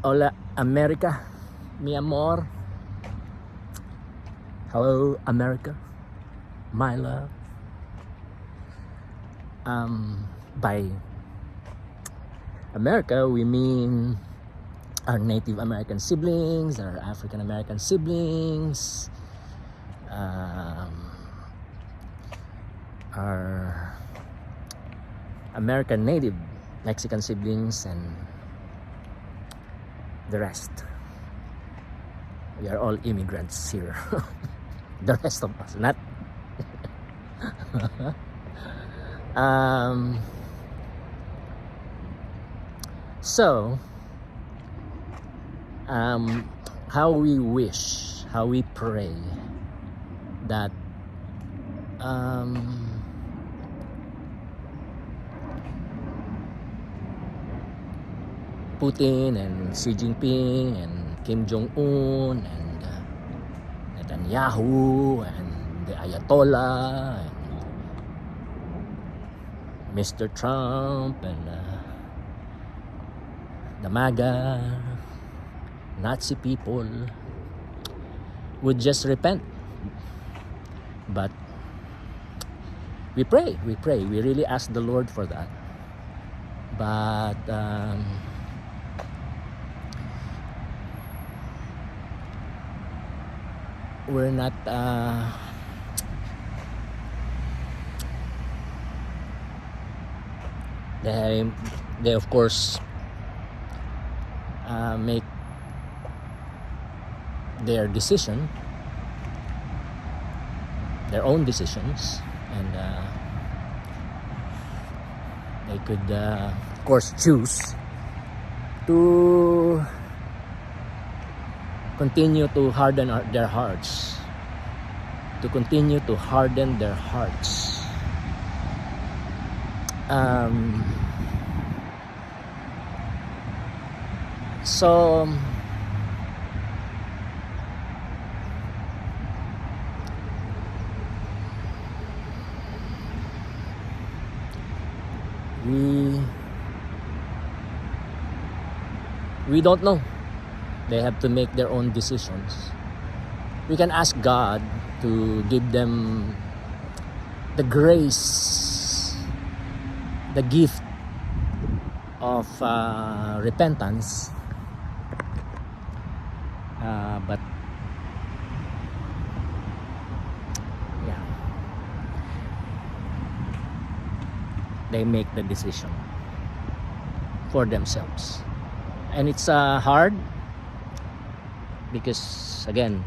Hola, America, mi amor. Hello, America, my love. By America, we mean our Native American siblings, our African American siblings, our American Native Mexican siblings, and the rest. We are all immigrants here. The rest of us, not. So, how we wish, how we pray that Putin and Xi Jinping and Kim Jong-un and Netanyahu and the Ayatollah and Mr. Trump and the MAGA Nazi people would just repent. But we pray, we really ask the Lord for that. But we're not they of course make their decision, their own decisions, and they could of course choose to continue to harden their hearts, to continue to harden their hearts. So we don't know. They have to make their own decisions. We can ask God to give them the grace, the gift of repentance, but yeah, they make the decision for themselves, and it's hard because again,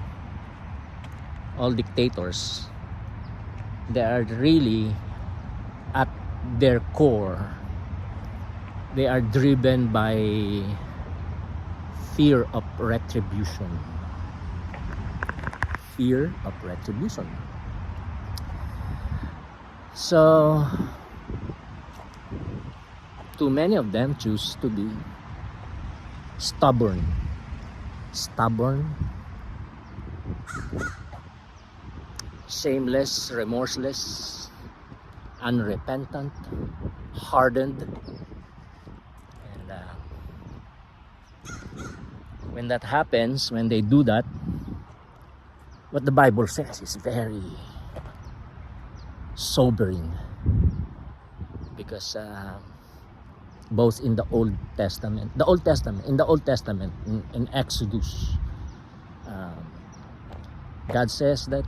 all dictators, they are really at their core, they are driven by fear of retribution. Fear of retribution. So too many of them choose to be stubborn, shameless, remorseless, unrepentant, hardened. And when that happens, when they do that, what the Bible says is very sobering, because both in the Old Testament, in Exodus, God says that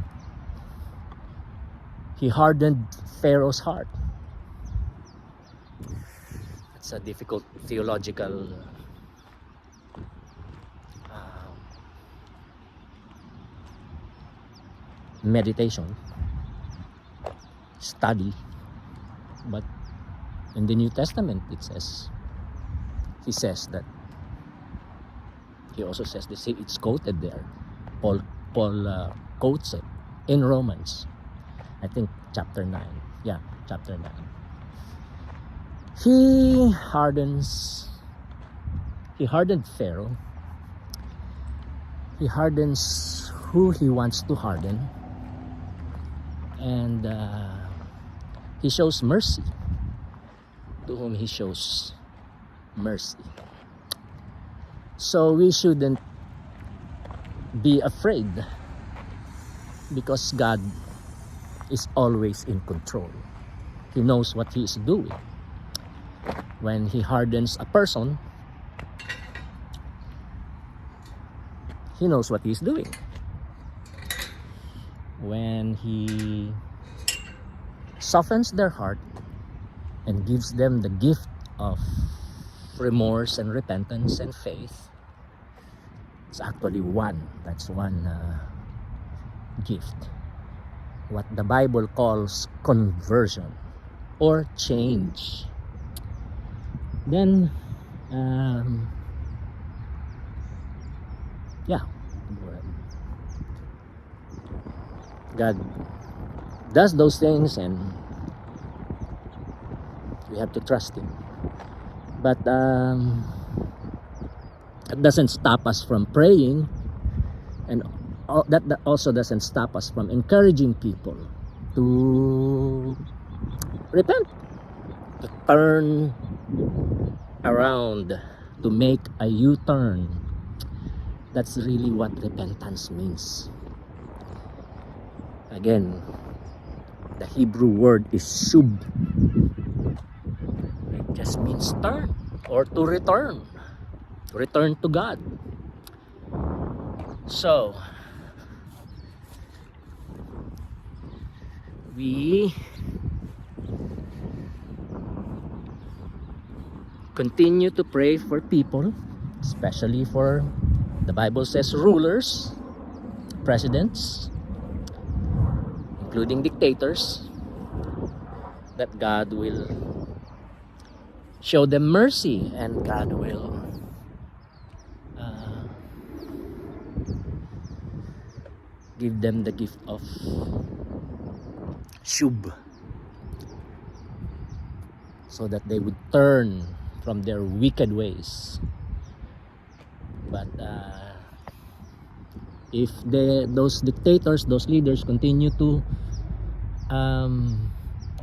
He hardened Pharaoh's heart. It's a difficult theological meditation, study, but in the New Testament He says that, He also says this, it's quoted there. Paul quotes it in Romans, I think chapter 9. Yeah, chapter 9. He hardened Pharaoh. He hardens who He wants to harden, and He shows mercy to whom He shows mercy. So we shouldn't be afraid, because God is always in control. He knows what He is doing. When He hardens a person, He knows what He is doing. When He softens their heart and gives them the gift of remorse and repentance and faith, it's actually one. That's one gift. What the Bible calls conversion or change. Then, God does those things, and we have to trust Him. But it doesn't stop us from praying, and that also doesn't stop us from encouraging people to repent, to turn around, to make a U-turn. That's really what repentance means. Again, the Hebrew word is shub. It just means turn, or to return to God. So we continue to pray for people, especially for, the Bible says, rulers, presidents, including dictators, that God will show them mercy, and God will give them the gift of shub, so that they would turn from their wicked ways. But if those dictators, those leaders continue to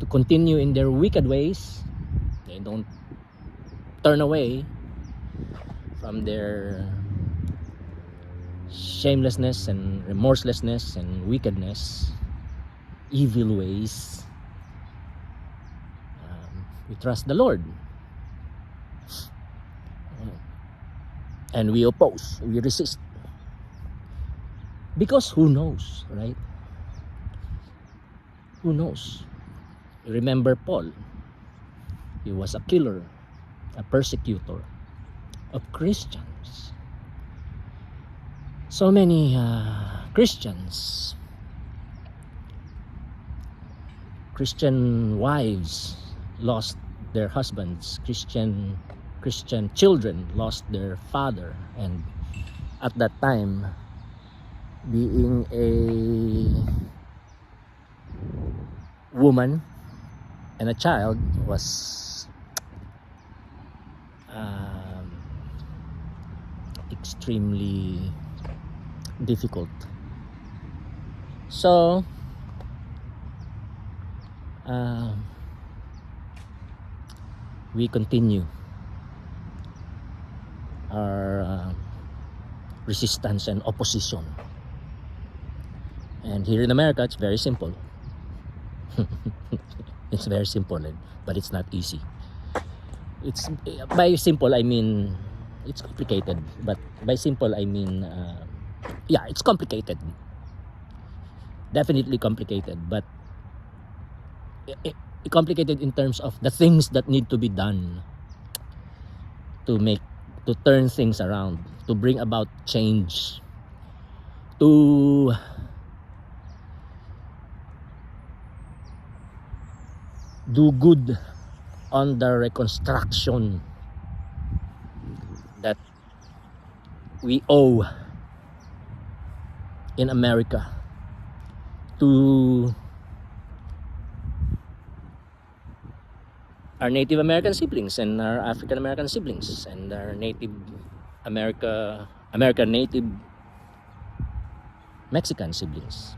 continue in their wicked ways, they don't turn away from their shamelessness and remorselessness and wickedness, evil ways, we trust the Lord, and we oppose, we resist, because who knows, right? Who knows? Remember Paul. He was a killer, a persecutor of Christians. So many Christians, Christian wives lost their husbands, Christian children lost their father, and at that time, being a woman and a child was extremely difficult. So we continue our resistance and opposition. And here in America, it's very simple. It's very simple, but it's not easy. It's, by simple I mean it's complicated, but by simple I mean it's complicated, definitely complicated, but complicated in terms of the things that need to be done to turn things around, to bring about change, to do good on the reconstruction that we owe in America to our Native American siblings and our African American siblings and our American Native Mexican siblings.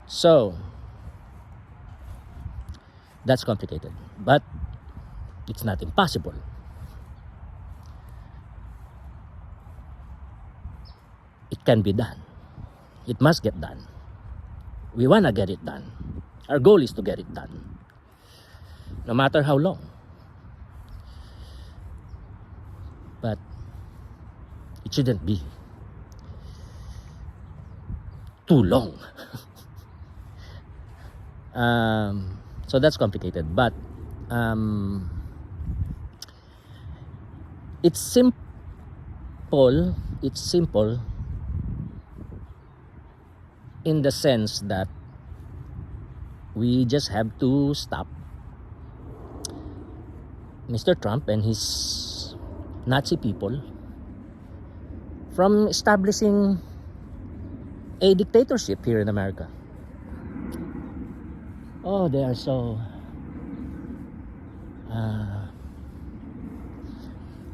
So that's complicated, but it's not impossible. can be done. It must get done. We want to get it done. Our goal is to get it done, no matter how long. But it shouldn't be too long. So that's complicated, but it's simple. It's simple in the sense that we just have to stop Mr. Trump and his Nazi people from establishing a dictatorship here in America. Oh, they are so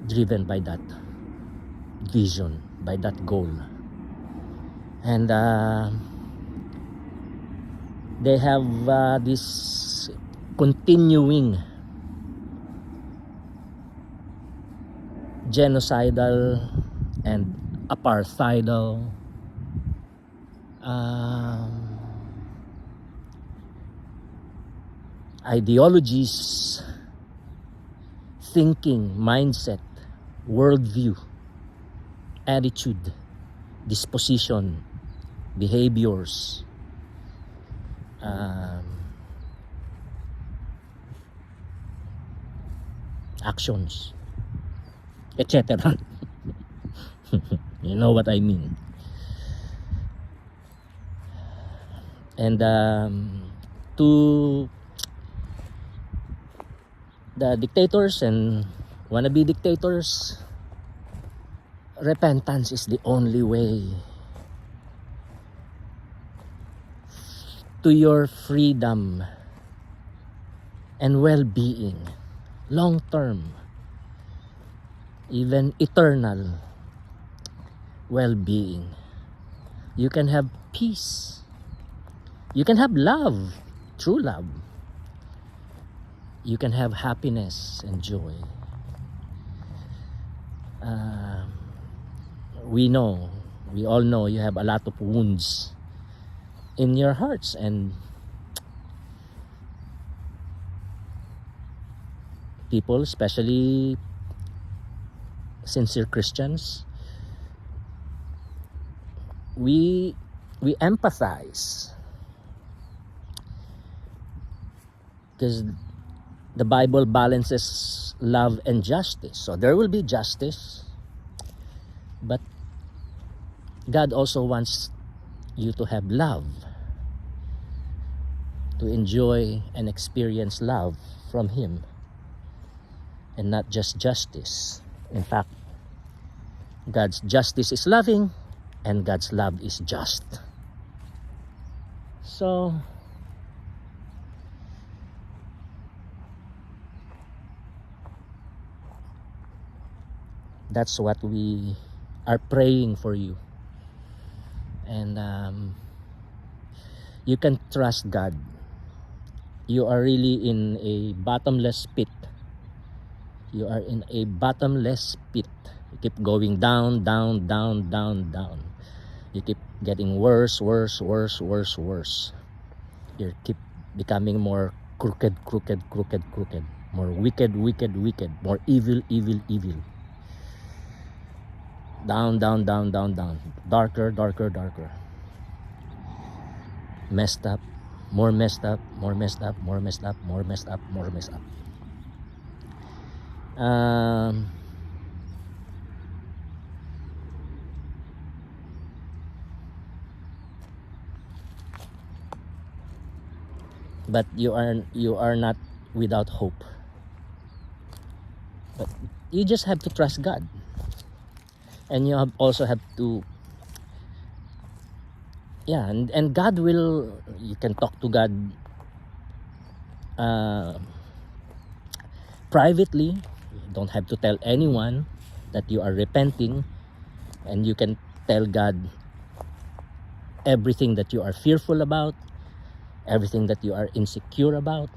driven by that vision, by that goal. And they have this continuing genocidal and apartheidal ideologies, thinking, mindset, worldview, attitude, disposition, behaviors, actions, etc. You know what I mean. And to the dictators and wannabe dictators, repentance is the only way to your freedom and well-being, long-term, even eternal well-being. You can have peace. You can have love, true love. You can have happiness and joy. We all know you have a lot of wounds in your hearts, and people, especially sincere Christians, we empathize, because the Bible balances love and justice. So there will be justice, but God also wants you to have love, to enjoy and experience love from Him, and not just justice. In fact, God's justice is loving and God's love is just. So that's what we are praying for you. And you can trust God. You are really in a bottomless pit. You are in a bottomless pit. You keep going down, down, down, down, down. You keep getting worse, worse, worse, worse, worse. You keep becoming more crooked, crooked, crooked, crooked. More wicked, wicked, wicked. More evil, evil, evil. Down, down, down, down, down. Darker, darker, darker. Messed up. More messed up. More messed up. More messed up. More messed up. More messed up. But you are not without hope. But you just have to trust God. And you also have to, and God will, you can talk to God privately. You don't have to tell anyone that you are repenting, and you can tell God everything that you are fearful about, everything that you are insecure about,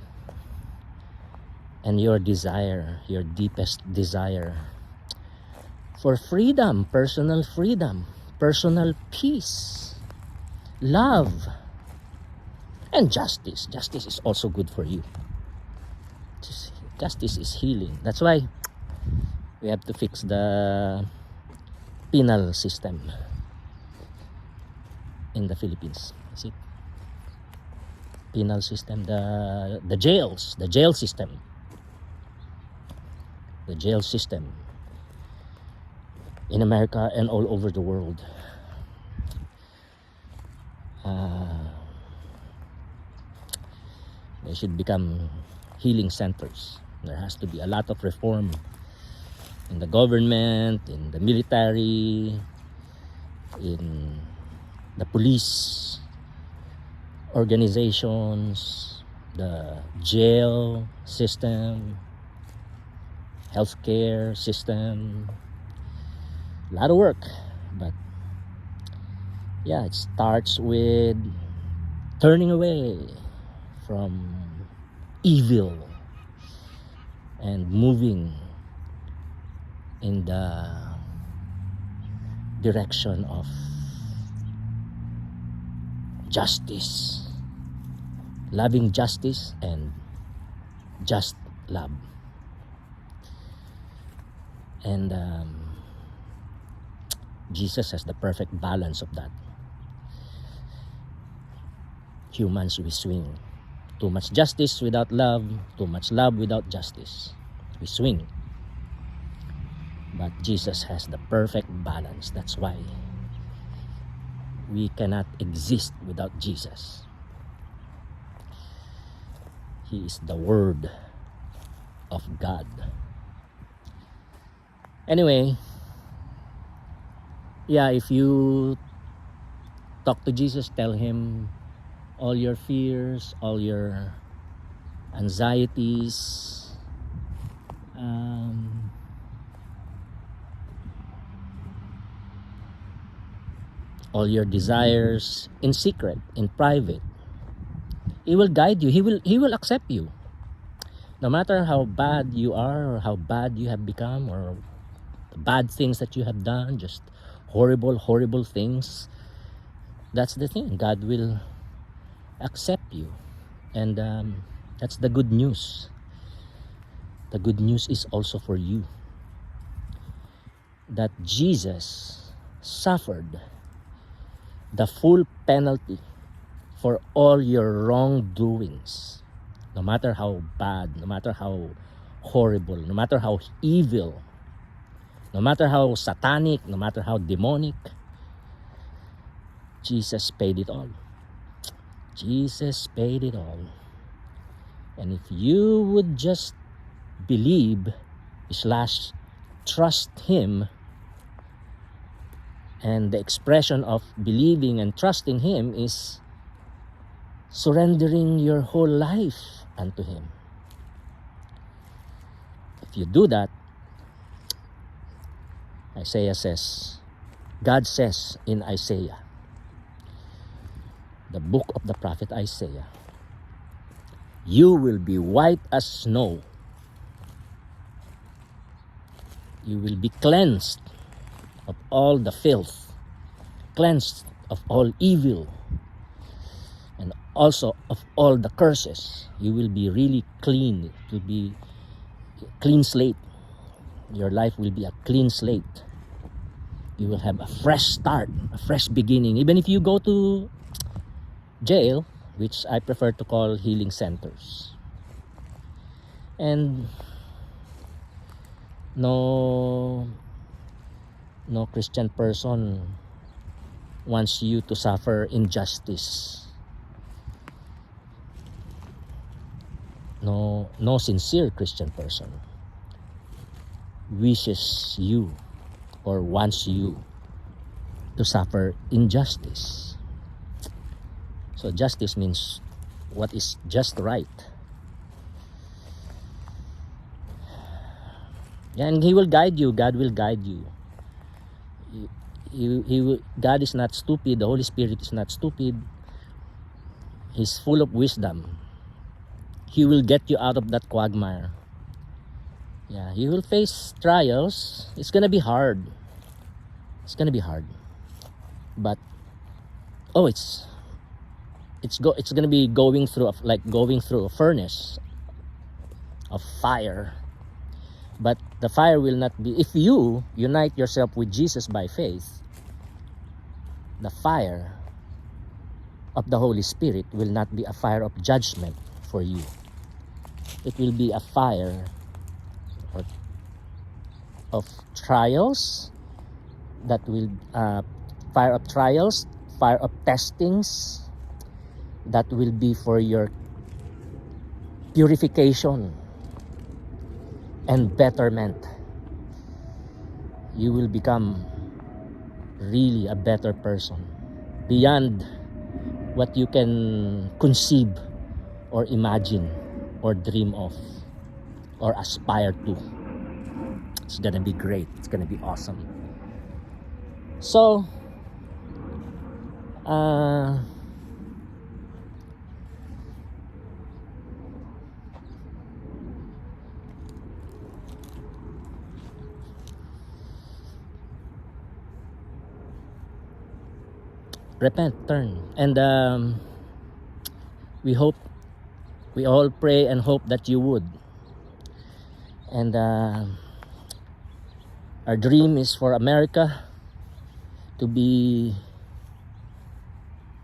and your desire, your deepest desire for freedom, personal freedom, personal peace, love, and justice. Justice is also good for you. Justice is healing. That's why we have to fix the penal system in the Philippines. See? Penal system, the jails, the jail system. The jail system in America and all over the world. They should become healing centers. There has to be a lot of reform in the government, in the military, in the police organizations, the jail system, healthcare system. A lot of work, but yeah, it starts with turning away from evil and moving in the direction of justice, loving justice and just love. And Jesus has the perfect balance of that. Humans, we swing. Too much justice without love, too much love without justice. We swing. But Jesus has the perfect balance. That's why we cannot exist without Jesus. He is the Word of God. Anyway, yeah, if you talk to Jesus, tell Him all your fears, all your anxieties, all your desires in secret, in private. He will guide you. He will accept you. No matter how bad you are or how bad you have become or the bad things that you have done, just horrible things. That's the thing. God will accept you. And that's the good news. The good news is also for you. That Jesus suffered the full penalty for all your wrongdoings. No matter how bad, no matter how horrible, no matter how evil, no matter how satanic, no matter how demonic, Jesus paid it all. Jesus paid it all. And if you would just believe / trust Him, and the expression of believing and trusting Him is surrendering your whole life unto Him. If you do that, Isaiah says, God says in Isaiah, the book of the prophet Isaiah, you will be white as snow. You will be cleansed of all the filth, cleansed of all evil, and also of all the curses. You will be really clean. It will be a clean slate. Your life will be a clean slate. You will have a fresh start, a fresh beginning. Even if you go to jail, which I prefer to call healing centers. And no Christian person wants you to suffer injustice. No sincere Christian person wishes you or wants you to suffer injustice. So justice means what is just right. And He will guide you. God will guide you. God is not stupid. The Holy Spirit is not stupid. He's full of wisdom. He will get you out of that quagmire. Yeah, you will face trials. It's gonna be hard. It's gonna be hard. But it's gonna be going through a furnace of fire. But the fire will not be, if you unite yourself with Jesus by faith, the fire of the Holy Spirit will not be a fire of judgment for you. It will be a fire of trials, that will fire of trials, fire of testings, that will be for your purification and betterment. You will become really a better person beyond what you can conceive or imagine or dream of or aspire to. It's gonna be great. It's gonna be awesome. So repent, turn, and we all pray and hope that you would. And our dream is for America to be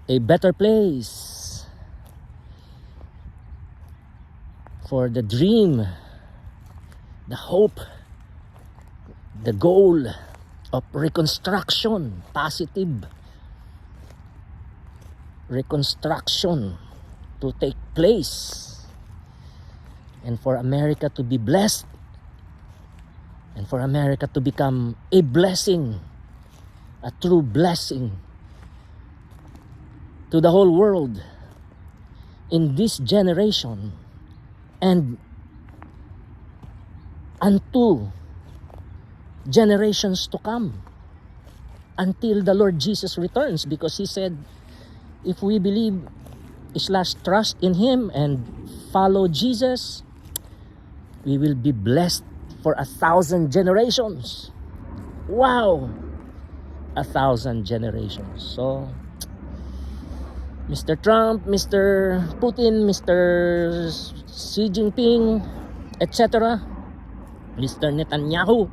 a better place, for the dream, the hope, the goal of reconstruction, positive reconstruction to take place, and for America to be blessed, and for America to become a blessing, a true blessing to the whole world in this generation and unto generations to come, until the Lord Jesus returns. Because he said, if we believe / trust in him and follow Jesus, we will be blessed for 1,000 generations. Wow! 1,000 generations. So, Mr. Trump, Mr. Putin, Mr. Xi Jinping, etc., Mr. Netanyahu,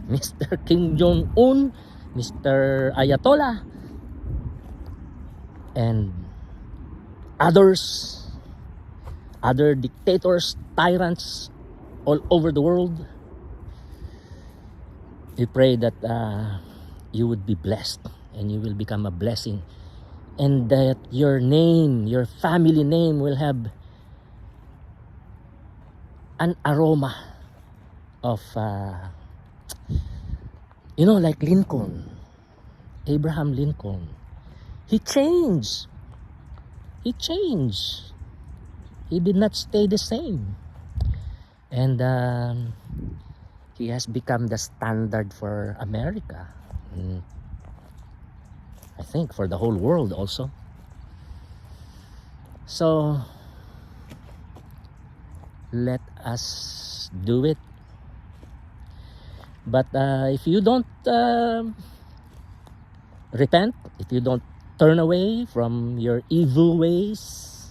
Mr. Kim Jong-un, Mr. Ayatollah, and others, other dictators, tyrants all over the world, we pray that you would be blessed and you will become a blessing, and that your name, your family name, will have an aroma of like Lincoln, Abraham Lincoln. He changed. He did not stay the same. And he has become the standard for America. I think for the whole world also. So, let us do it. But if you don't repent, if you don't turn away from your evil ways,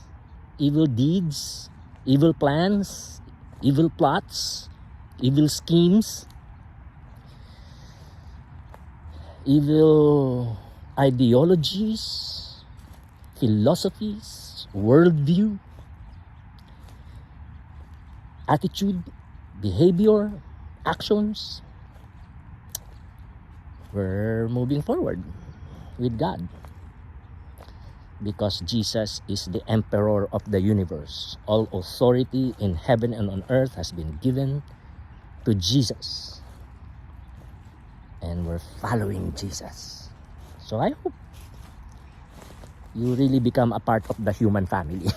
evil deeds, evil plans, evil plots, evil schemes, evil ideologies, philosophies, worldview, attitude, behavior, actions, we're moving forward with God. Because Jesus is the emperor of the universe. All authority in heaven and on earth has been given to Jesus. And we're following Jesus. So I hope you really become a part of the human family.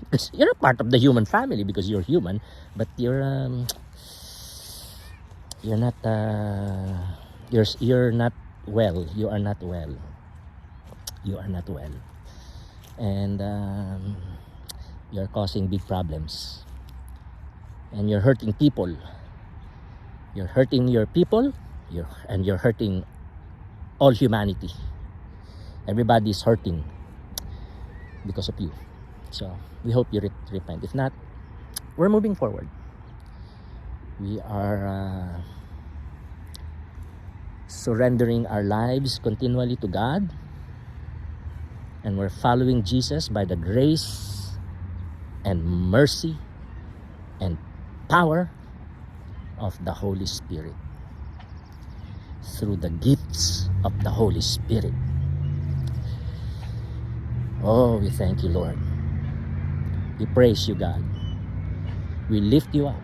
Because you're a part of the human family because you're human, but you're not you're not well. You are not well. You are not well. And you're causing big problems, and you're hurting people. You're hurting your people, you're hurting all humanity. Everybody is hurting because of you. So we hope you repent. If not, we're moving forward. We are surrendering our lives continually to God, and we're following Jesus by the grace and mercy and power of the Holy Spirit, through the gifts of the Holy Spirit. Oh, we thank you, Lord. We praise you, God. We lift you up.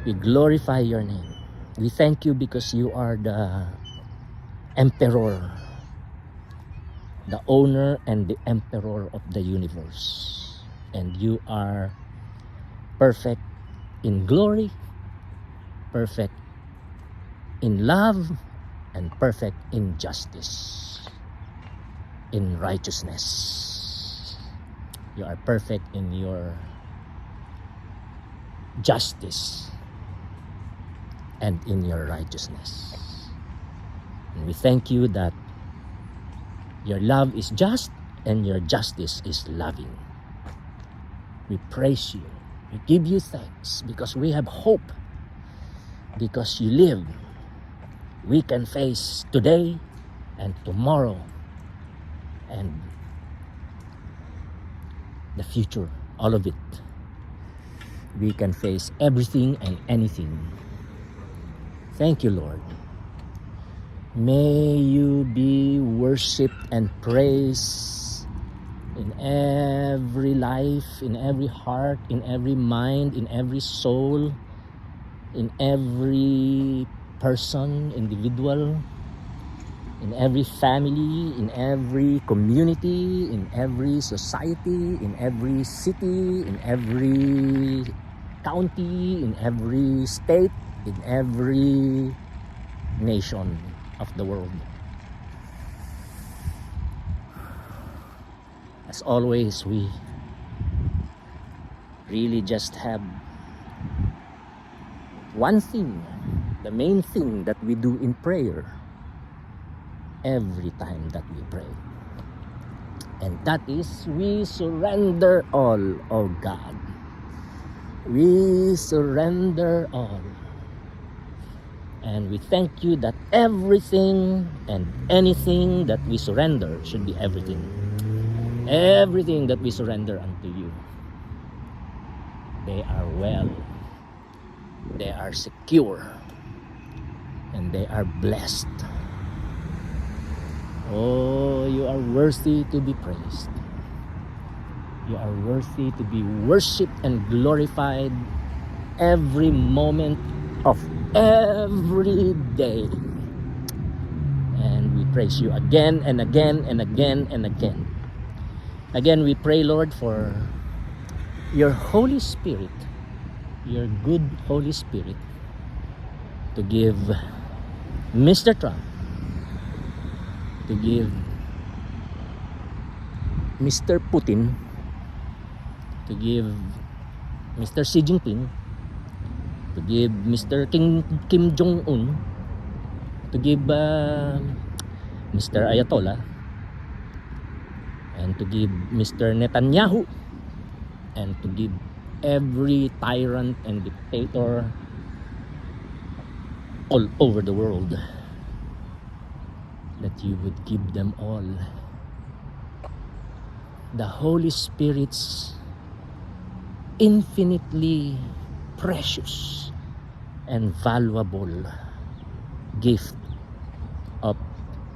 We glorify your name. We thank you because you are the emperor, the owner and the emperor of the universe. And you are perfect in glory, perfect in love, and perfect in justice, in righteousness. You are perfect in your justice and in your righteousness. And we thank you that your love is just and your justice is loving. We praise you. We give you thanks because we have hope. Because you live, we can face today and tomorrow and the future, all of it. We can face everything and anything. Thank you, Lord. May you be worshipped and praised in every life, in every heart, in every mind, in every soul, in every person, individual, in every family, in every community, in every society, in every city, in every county, in every state, in every nation of the world. As always, we really just have one thing, the main thing that we do in prayer every time that we pray. And that is, we surrender all, oh God. We surrender all. And we thank you that everything and anything that we surrender should be everything. Everything that we surrender unto you, they are well, they are secure, and they are blessed. Oh, you are worthy to be praised. You are worthy to be worshipped and glorified every moment of every day. And we praise you again and again and again and again. Again, we pray, Lord, for your Holy Spirit, your good Holy Spirit, to give Mr. Trump, to give Mr. Putin, to give Mr. Xi Jinping, to give Mr. Kim Jong-un, to give Mr. Ayatollah, and to give Mr. Netanyahu, and to give every tyrant and dictator all over the world, that you would give them all the Holy Spirit's infinitely precious and valuable gift of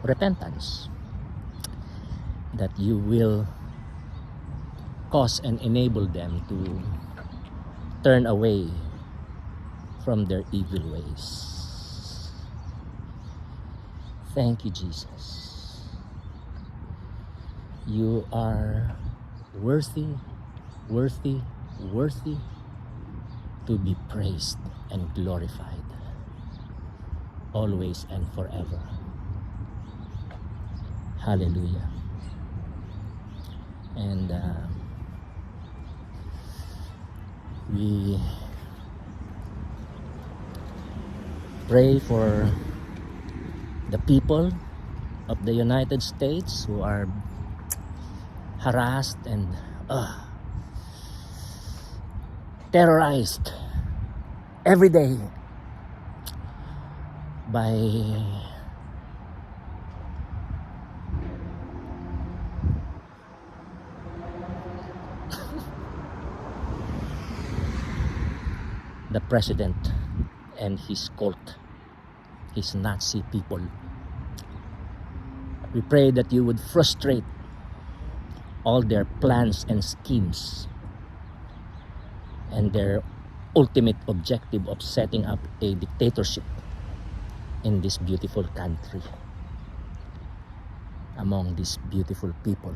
repentance, that you will cause and enable them to turn away from their evil ways. Thank you, Jesus. You are worthy, worthy, worthy to be praised and glorified, always and forever. Hallelujah. And we pray for the people of the United States who are harassed and terrorized every day by the president and his cult, his Nazi people. We pray that you would frustrate all their plans and schemes and their ultimate objective of setting up a dictatorship in this beautiful country among these beautiful people,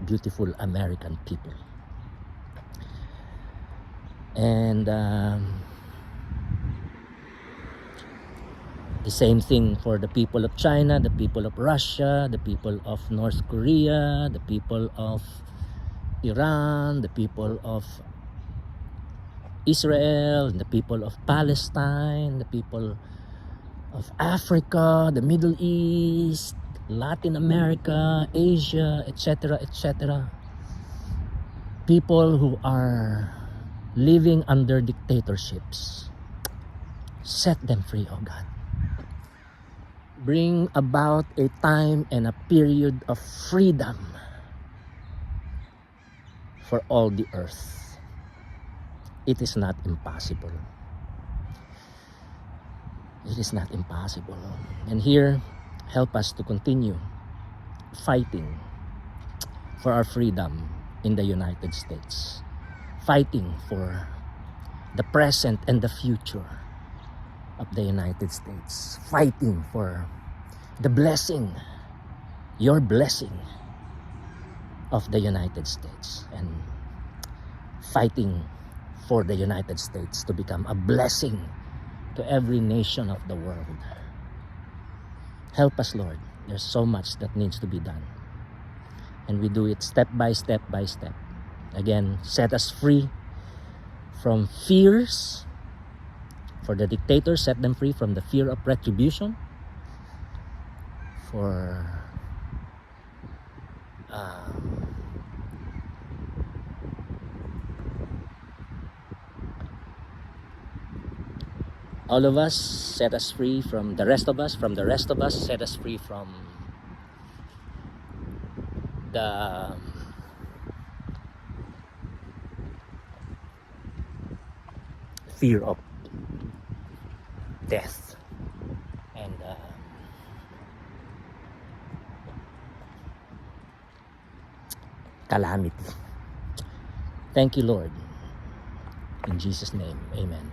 beautiful American people. And the same thing for the people of China, the people of Russia, the people of North Korea, the people of Iran, the people of Israel, the people of Palestine, the people of Africa, the Middle East, Latin America, Asia, etc., etc. People who are living under dictatorships. Set them free, oh God. Bring about a time and a period of freedom for all the earth. It is not impossible. It is not impossible. And here, help us to continue fighting for our freedom in the United States. Fighting for the present and the future of the United States. Fighting for the blessing, your blessing of the United States. And fighting for the United States to become a blessing to every nation of the world. Help us, Lord. There's so much that needs to be done. And we do it step by step by step. Again, set us free from fears. For the dictators, set them free from the fear of retribution. For all of us, set us free from the rest of us. From the rest of us, set us free from the fear of death and calamity. Thank you, Lord. In Jesus' name, amen.